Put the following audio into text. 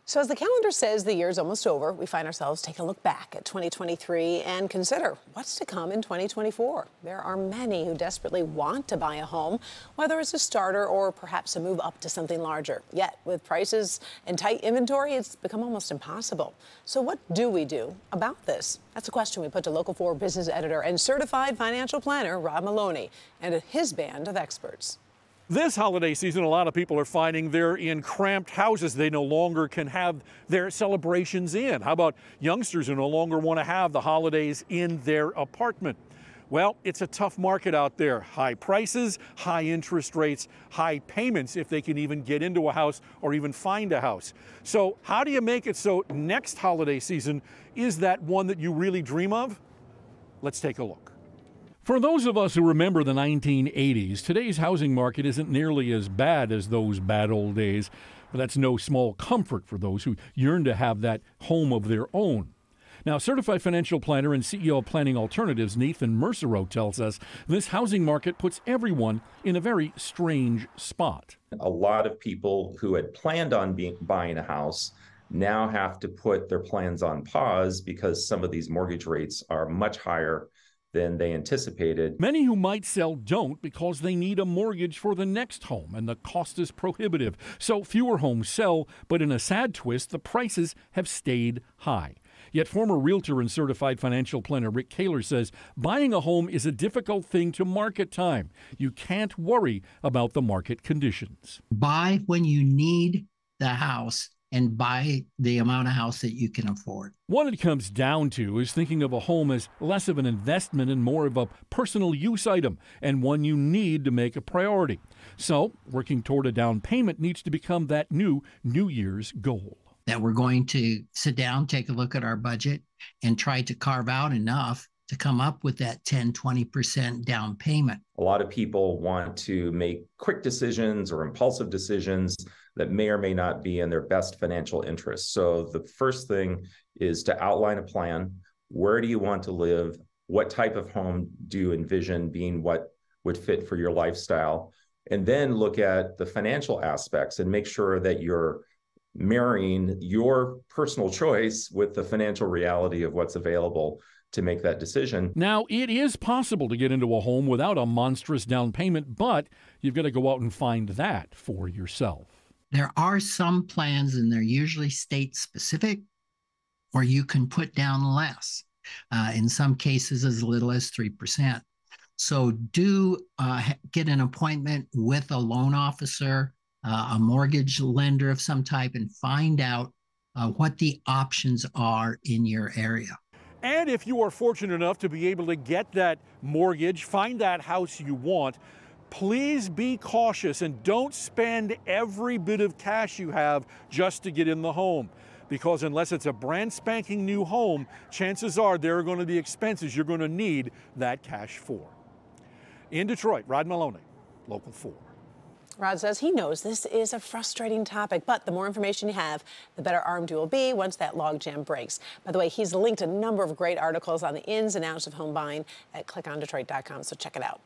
So as the calendar says the year's almost over, we find ourselves taking a look back at 2023 and consider what's to come in 2024. There are many who desperately want to buy a home, whether it's a starter or perhaps a move up to something larger. Yet with prices and tight inventory, it's become almost impossible. So what do we do about this? That's a question we put to Local 4 business editor and certified financial planner Rod Maloney and his band of experts. This holiday season, a lot of people are finding they're in cramped houses they no longer can have their celebrations in. How about youngsters who no longer want to have the holidays in their apartment? Well, it's a tough market out there. High prices, high interest rates, high payments if they can even get into a house or even find a house. So how do you make it so next holiday season is that one that you really dream of? Let's take a look. For those of us who remember the 1980s, today's housing market isn't nearly as bad as those bad old days, but that's no small comfort for those who yearn to have that home of their own. Now, certified financial planner and CEO of Planning Alternatives, Nathan Mercereau, tells us this housing market puts everyone in a very strange spot. A lot of people who had planned on buying a house now have to put their plans on pause because some of these mortgage rates are much higher than they anticipated. Many who might sell don't because they need a mortgage for the next home and the cost is prohibitive. So fewer homes sell, but in a sad twist, the prices have stayed high. Yet former realtor and certified financial planner Rick Kaler says buying a home is a difficult thing to market time. You can't worry about the market conditions. Buy when you need the house and buy the amount of house that you can afford. What it comes down to is thinking of a home as less of an investment and more of a personal use item, and one you need to make a priority. So, working toward a down payment needs to become that new New Year's goal. That we're going to sit down, take a look at our budget, and try to carve out enough to come up with that 10-20% down payment. A lot of people want to make quick decisions or impulsive decisions that may or may not be in their best financial interests. So the first thing is to outline a plan. Where do you want to live? What type of home do you envision being what would fit for your lifestyle? And then look at the financial aspects and make sure that you're marrying your personal choice with the financial reality of what's available to make that decision. Now, it is possible to get into a home without a monstrous down payment, but you've got to go out and find that for yourself. There are some plans, and they're usually state-specific, where you can put down less, in some cases as little as 3%. So do get an appointment with a loan officer, a mortgage lender of some type, and find out what the options are in your area. And if you are fortunate enough to be able to get that mortgage, find that house you want, please be cautious and don't spend every bit of cash you have just to get in the home. Because unless it's a brand spanking new home, chances are there are going to be expenses you're going to need that cash for. In Detroit, Rod Maloney, Local 4. Rod says he knows this is a frustrating topic, but the more information you have, the better armed you will be once that logjam breaks. By the way, he's linked a number of great articles on the ins and outs of home buying at clickondetroit.com, so check it out.